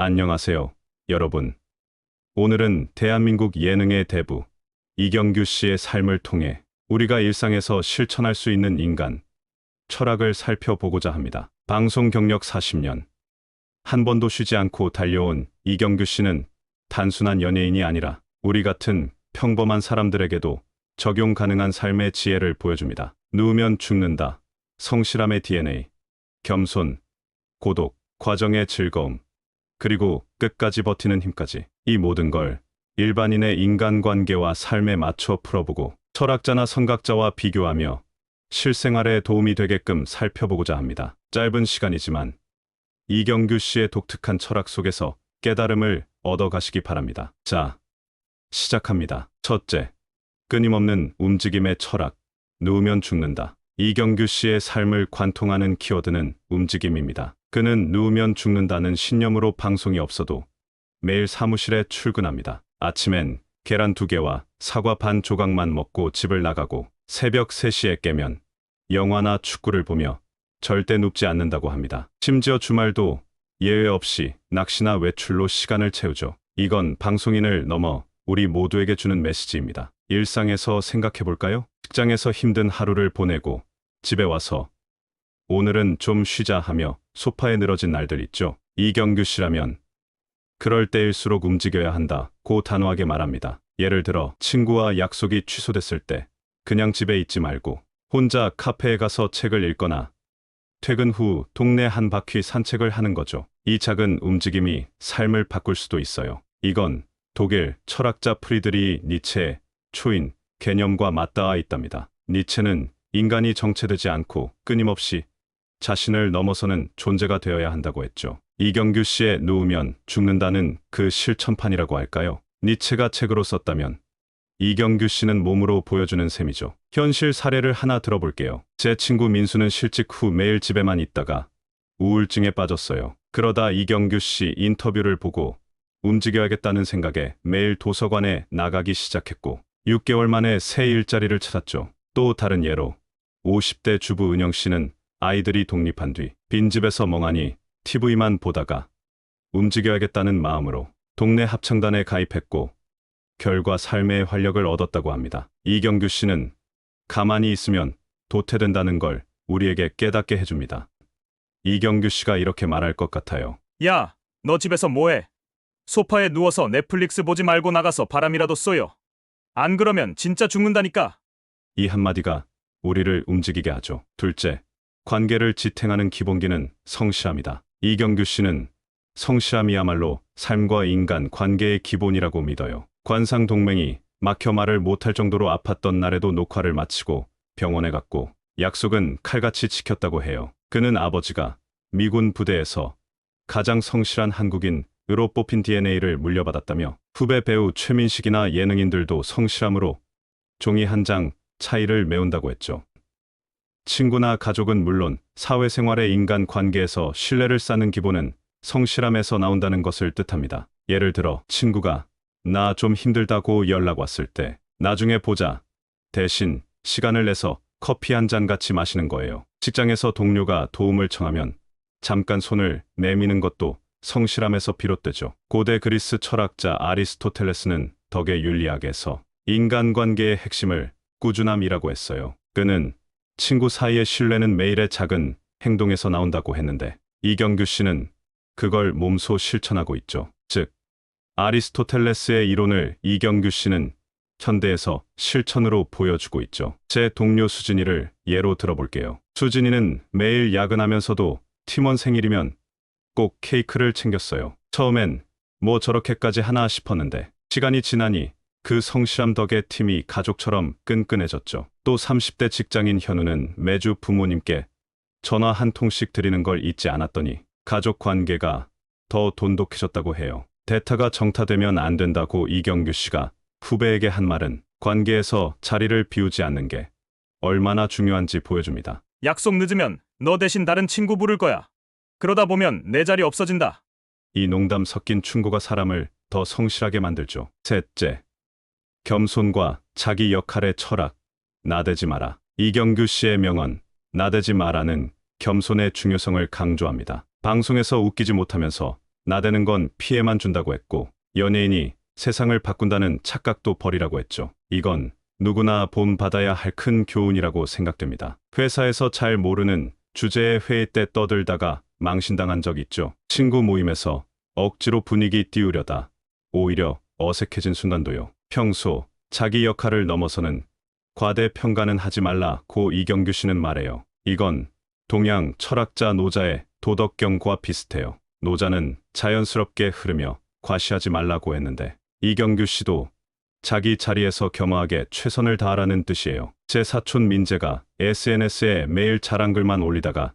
안녕하세요, 여러분. 오늘은 대한민국 예능의 대부, 이경규 씨의 삶을 통해 우리가 일상에서 실천할 수 있는 인간, 철학을 살펴보고자 합니다. 방송 경력 40년. 한 번도 쉬지 않고 달려온 이경규 씨는 단순한 연예인이 아니라 우리 같은 평범한 사람들에게도 적용 가능한 삶의 지혜를 보여줍니다. 누우면 죽는다. 성실함의 DNA. 겸손, 고독, 과정의 즐거움. 그리고 끝까지 버티는 힘까지. 이 모든 걸 일반인의 인간관계와 삶에 맞춰 풀어보고 철학자나 선각자와 비교하며 실생활에 도움이 되게끔 살펴보고자 합니다. 짧은 시간이지만 이경규 씨의 독특한 철학 속에서 깨달음을 얻어가시기 바랍니다. 자, 시작합니다. 첫째, 끊임없는 움직임의 철학. 누우면 죽는다. 이경규 씨의 삶을 관통하는 키워드는 움직임입니다. 그는 누우면 죽는다는 신념으로 방송이 없어도 매일 사무실에 출근합니다. 아침엔 계란 2개와 사과 반 조각만 먹고 집을 나가고 새벽 3시에 깨면 영화나 축구를 보며 절대 눕지 않는다고 합니다. 심지어 주말도 예외 없이 낚시나 외출로 시간을 채우죠. 이건 방송인을 넘어 우리 모두에게 주는 메시지입니다. 일상에서 생각해 볼까요? 직장에서 힘든 하루를 보내고 집에 와서 오늘은 좀 쉬자 하며 소파에 늘어진 날들 있죠. 이경규 씨라면 그럴 때일수록 움직여야 한다고 단호하게 말합니다. 예를 들어 친구와 약속이 취소됐을 때 그냥 집에 있지 말고 혼자 카페에 가서 책을 읽거나 퇴근 후 동네 한 바퀴 산책을 하는 거죠. 이 작은 움직임이 삶을 바꿀 수도 있어요. 이건 독일 철학자 프리드리히 니체의 초인 개념과 맞닿아 있답니다. 니체는 인간이 정체되지 않고 끊임없이 자신을 넘어서는 존재가 되어야 한다고 했죠. 이경규 씨의 누우면 죽는다는 그 실천판이라고 할까요? 니체가 책으로 썼다면 이경규 씨는 몸으로 보여주는 셈이죠. 현실 사례를 하나 들어볼게요. 제 친구 민수는 실직 후 매일 집에만 있다가 우울증에 빠졌어요. 그러다 이경규 씨 인터뷰를 보고 움직여야겠다는 생각에 매일 도서관에 나가기 시작했고 6개월 만에 새 일자리를 찾았죠. 또 다른 예로 50대 주부 은영 씨는 아이들이 독립한 뒤 빈집에서 멍하니 TV만 보다가 움직여야겠다는 마음으로 동네 합창단에 가입했고 결과 삶의 활력을 얻었다고 합니다. 이경규 씨는 가만히 있으면 도태된다는 걸 우리에게 깨닫게 해줍니다. 이경규 씨가 이렇게 말할 것 같아요. 야, 너 집에서 뭐해? 소파에 누워서 넷플릭스 보지 말고 나가서 바람이라도 쏘여. 안 그러면 진짜 죽는다니까. 이 한마디가 우리를 움직이게 하죠. 둘째, 관계를 지탱하는 기본기는 성실함이다. 이경규 씨는 성실함이야말로 삶과 인간 관계의 기본이라고 믿어요. 관상 동맹이 막혀 말을 못할 정도로 아팠던 날에도 녹화를 마치고 병원에 갔고 약속은 칼같이 지켰다고 해요. 그는 아버지가 미군 부대에서 가장 성실한 한국인으로 뽑힌 DNA를 물려받았다며 후배 배우 최민식이나 예능인들도 성실함으로 종이 한 장 차이를 메운다고 했죠. 친구나 가족은 물론 사회생활의 인간관계에서 신뢰를 쌓는 기본은 성실함에서 나온다는 것을 뜻합니다. 예를 들어 친구가 나 좀 힘들다고 연락 왔을 때 나중에 보자 대신 시간을 내서 커피 한 잔 같이 마시는 거예요. 직장에서 동료가 도움을 청하면 잠깐 손을 내미는 것도 성실함에서 비롯되죠. 고대 그리스 철학자 아리스토텔레스는 덕의 윤리학에서 인간관계의 핵심을 꾸준함이라고 했어요. 그는 친구 사이의 신뢰는 매일의 작은 행동에서 나온다고 했는데 이경규 씨는 그걸 몸소 실천하고 있죠. 즉, 아리스토텔레스의 이론을 이경규 씨는 현대에서 실천으로 보여주고 있죠. 제 동료 수진이를 예로 들어볼게요. 수진이는 매일 야근하면서도 팀원 생일이면 꼭 케이크를 챙겼어요. 처음엔 뭐 저렇게까지 하나 싶었는데 시간이 지나니 그 성실함 덕에 팀이 가족처럼 끈끈해졌죠. 또 30대 직장인 현우는 매주 부모님께 전화 한 통씩 드리는 걸 잊지 않았더니 가족 관계가 더 돈독해졌다고 해요. 대타가 정타되면 안 된다고 이경규 씨가 후배에게 한 말은 관계에서 자리를 비우지 않는 게 얼마나 중요한지 보여줍니다. 약속 늦으면 너 대신 다른 친구 부를 거야. 그러다 보면 내 자리 없어진다. 이 농담 섞인 충고가 사람을 더 성실하게 만들죠. 셋째, 겸손과 자기 역할의 철학. 나대지 마라. 이경규 씨의 명언 나대지 마라는 겸손의 중요성을 강조합니다. 방송에서 웃기지 못하면서 나대는 건 피해만 준다고 했고 연예인이 세상을 바꾼다는 착각도 버리라고 했죠. 이건 누구나 본받아야 할 큰 교훈이라고 생각됩니다. 회사에서 잘 모르는 주제의 회의 때 떠들다가 망신당한 적 있죠. 친구 모임에서 억지로 분위기 띄우려다 오히려 어색해진 순간도요. 평소 자기 역할을 넘어서는 과대평가는 하지 말라고 이경규 씨는 말해요. 이건 동양 철학자 노자의 도덕경고와 비슷해요. 노자는 자연스럽게 흐르며 과시하지 말라고 했는데 이경규 씨도 자기 자리에서 겸허하게 최선을 다하라는 뜻이에요. 제 사촌 민재가 SNS에 매일 자랑글만 올리다가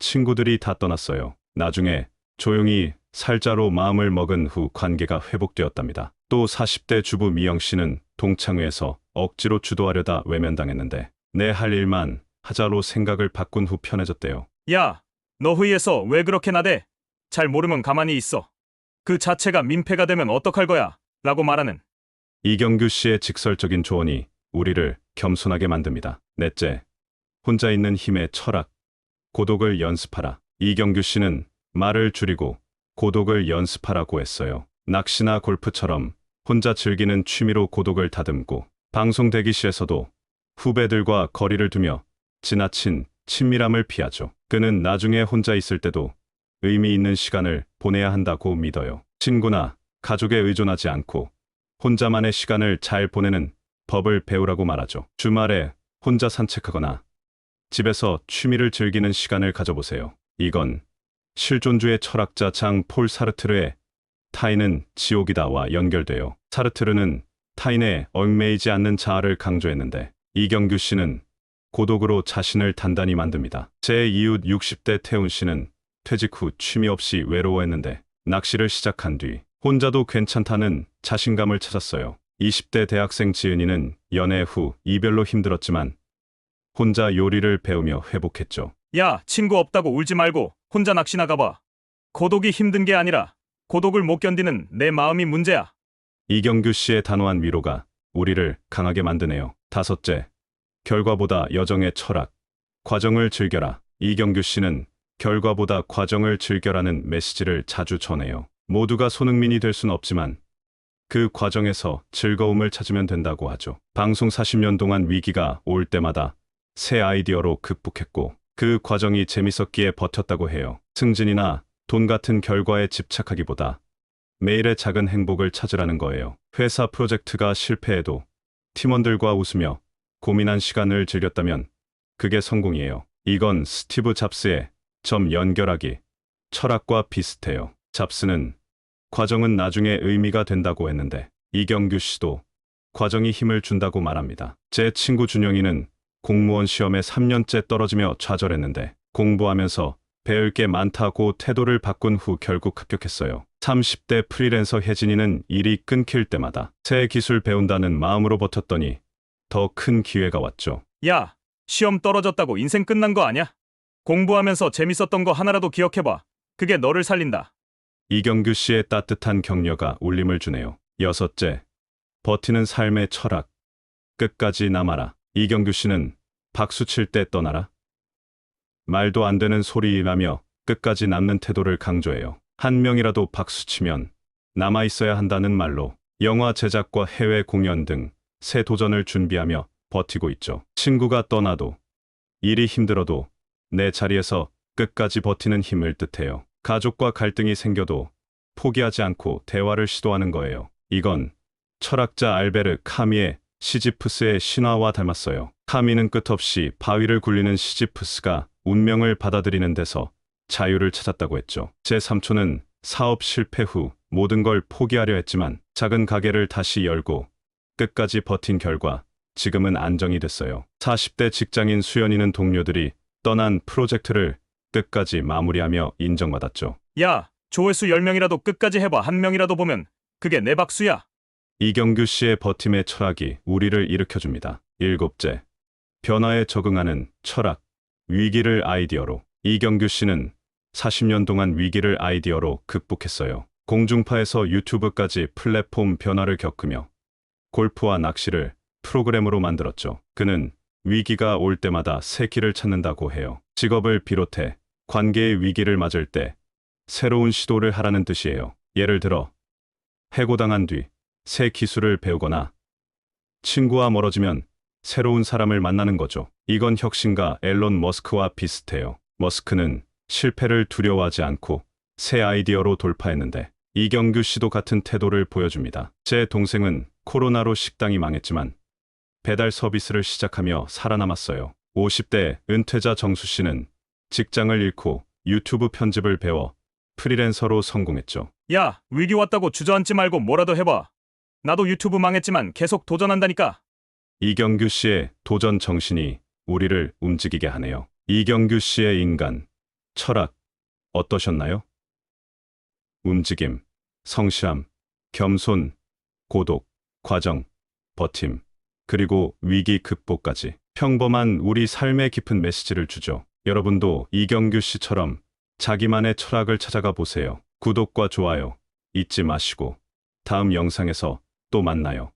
친구들이 다 떠났어요. 나중에 조용히 살자로 마음을 먹은 후 관계가 회복되었답니다. 또 40대 주부 미영 씨는 동창회에서 억지로 주도하려다 외면당했는데 내 할 일만 하자로 생각을 바꾼 후 편해졌대요. 야, 너 회의에서 왜 그렇게 나대? 잘 모르면 가만히 있어. 그 자체가 민폐가 되면 어떡할 거야? 라고 말하는 이경규 씨의 직설적인 조언이 우리를 겸손하게 만듭니다. 넷째, 혼자 있는 힘의 철학, 고독을 연습하라. 이경규 씨는 말을 줄이고 고독을 연습하라고 했어요. 낚시나 골프처럼 혼자 즐기는 취미로 고독을 다듬고 방송 대기실에서도 후배들과 거리를 두며 지나친 친밀함을 피하죠. 그는 나중에 혼자 있을 때도 의미 있는 시간을 보내야 한다고 믿어요. 친구나 가족에 의존하지 않고 혼자만의 시간을 잘 보내는 법을 배우라고 말하죠. 주말에 혼자 산책하거나 집에서 취미를 즐기는 시간을 가져보세요. 이건 실존주의 철학자 장 폴 사르트르의 타인은 지옥이다와 연결돼요. 사르트르는 타인에 얽매이지 않는 자아를 강조했는데 이경규 씨는 고독으로 자신을 단단히 만듭니다. 제 이웃 60대 태훈 씨는 퇴직 후 취미 없이 외로워했는데 낚시를 시작한 뒤 혼자도 괜찮다는 자신감을 찾았어요. 20대 대학생 지은이는 연애 후 이별로 힘들었지만 혼자 요리를 배우며 회복했죠. 야, 친구 없다고 울지 말고 혼자 낚시나 가봐. 고독이 힘든 게 아니라 고독을 못 견디는 내 마음이 문제야. 이경규 씨의 단호한 위로가 우리를 강하게 만드네요. 다섯째, 결과보다 여정의 철학, 과정을 즐겨라. 이경규 씨는 결과보다 과정을 즐겨라는 메시지를 자주 전해요. 모두가 손흥민이 될 순 없지만 그 과정에서 즐거움을 찾으면 된다고 하죠. 방송 40년 동안 위기가 올 때마다 새 아이디어로 극복했고 그 과정이 재밌었기에 버텼다고 해요. 승진이나 돈 같은 결과에 집착하기보다 매일의 작은 행복을 찾으라는 거예요. 회사 프로젝트가 실패해도 팀원들과 웃으며 고민한 시간을 즐겼다면 그게 성공이에요. 이건 스티브 잡스의 점 연결하기 철학과 비슷해요. 잡스는 과정은 나중에 의미가 된다고 했는데 이경규 씨도 과정이 힘을 준다고 말합니다. 제 친구 준영이는 공무원 시험에 3년째 떨어지며 좌절했는데 공부하면서 배울 게 많다고 태도를 바꾼 후 결국 합격했어요. 30대 프리랜서 혜진이는 일이 끊길 때마다 새 기술 배운다는 마음으로 버텼더니 더 큰 기회가 왔죠. 야, 시험 떨어졌다고 인생 끝난 거 아냐? 공부하면서 재밌었던 거 하나라도 기억해봐. 그게 너를 살린다. 이경규 씨의 따뜻한 격려가 울림을 주네요. 여섯째, 버티는 삶의 철학. 끝까지 남아라. 이경규 씨는 박수 칠 때 떠나라. 말도 안 되는 소리라며 끝까지 남는 태도를 강조해요. 한 명이라도 박수 치면 남아 있어야 한다는 말로 영화 제작과 해외 공연 등 새 도전을 준비하며 버티고 있죠. 친구가 떠나도 일이 힘들어도 내 자리에서 끝까지 버티는 힘을 뜻해요. 가족과 갈등이 생겨도 포기하지 않고 대화를 시도하는 거예요. 이건 철학자 알베르 카미의 시지프스의 신화와 닮았어요. 카미는 끝없이 바위를 굴리는 시지프스가 운명을 받아들이는 데서 자유를 찾았다고 했죠. 제 삼촌은 사업 실패 후 모든 걸 포기하려 했지만 작은 가게를 다시 열고 끝까지 버틴 결과 지금은 안정이 됐어요. 40대 직장인 수연이는 동료들이 떠난 프로젝트를 끝까지 마무리하며 인정받았죠. 야, 조회수 10명이라도 끝까지 해봐. 한 명이라도 보면 그게 내 박수야. 이경규 씨의 버팀의 철학이 우리를 일으켜줍니다. 일곱째, 변화에 적응하는 철학, 위기를 아이디어로. 이경규 씨는 40년 동안 위기를 아이디어로 극복했어요. 공중파에서 유튜브까지 플랫폼 변화를 겪으며 골프와 낚시를 프로그램으로 만들었죠. 그는 위기가 올 때마다 새 길을 찾는다고 해요. 직업을 비롯해 관계의 위기를 맞을 때 새로운 시도를 하라는 뜻이에요. 예를 들어, 해고당한 뒤 새 기술을 배우거나 친구와 멀어지면 새로운 사람을 만나는 거죠. 이건 혁신가 앨런 머스크와 비슷해요. 머스크는 실패를 두려워하지 않고 새 아이디어로 돌파했는데 이경규 씨도 같은 태도를 보여줍니다. 제 동생은 코로나로 식당이 망했지만 배달 서비스를 시작하며 살아남았어요. 50대 은퇴자 정수 씨는 직장을 잃고 유튜브 편집을 배워 프리랜서로 성공했죠. 야, 위기 왔다고 주저앉지 말고 뭐라도 해봐. 나도 유튜브 망했지만 계속 도전한다니까. 이경규 씨의 도전 정신이 우리를 움직이게 하네요. 이경규 씨의 인간, 철학, 어떠셨나요? 움직임, 성실함, 겸손, 고독, 과정, 버팀, 그리고 위기 극복까지 평범한 우리 삶의 깊은 메시지를 주죠. 여러분도 이경규 씨처럼 자기만의 철학을 찾아가 보세요. 구독과 좋아요 잊지 마시고 다음 영상에서 또 만나요.